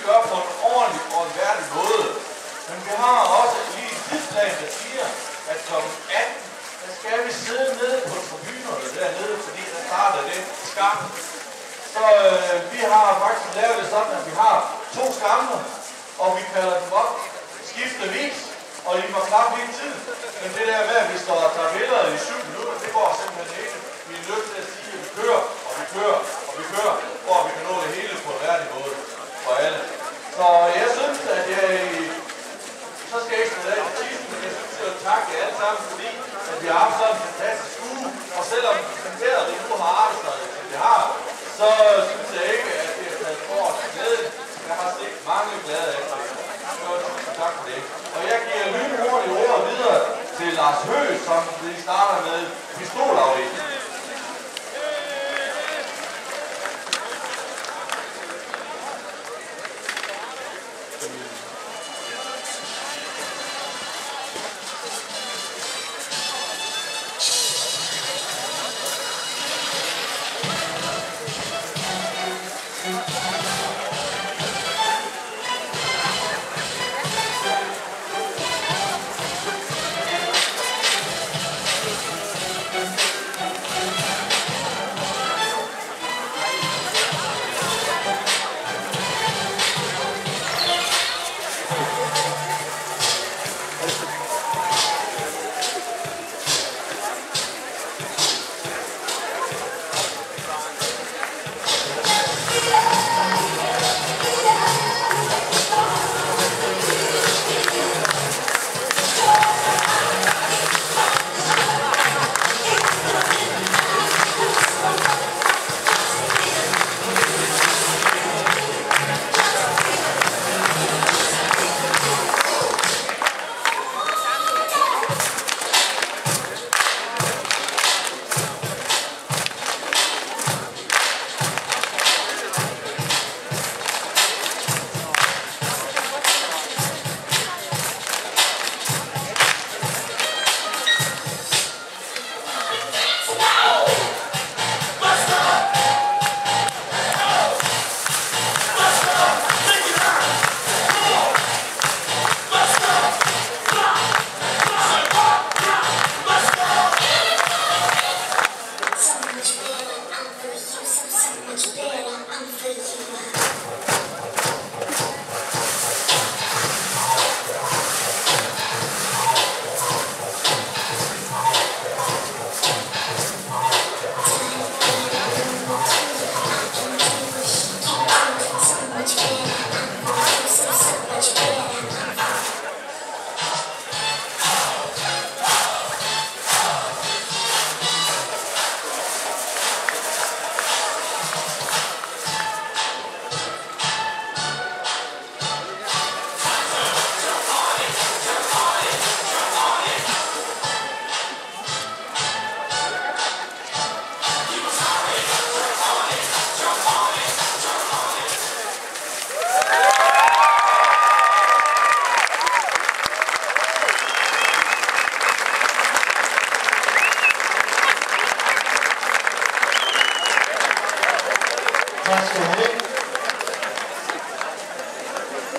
gøre på en ordentlig og en værdig måde. Men vi har også lige en tidsplan, der siger, at kl. 18, der skal vi sidde nede på tribunerne dernede, fordi der starter det skarpt. Så vi har faktisk lavet det sådan, at vi har 2 skamler, og vi kalder dem op skiftevis, og I må klappe hele tiden. Men det der med, at vi står og tager billeder i 7 minutter, det går simpelthen ikke. Vi er nødt til at sige, at vi kører, og vi kører, og vi kører, for at vi kan nå det hele på en værdig måde for alle. Så jeg synes, at så skal jeg ikke stå af til tiden, men jeg synes, at jeg vil takke jer alle sammen, fordi at vi har haft sådan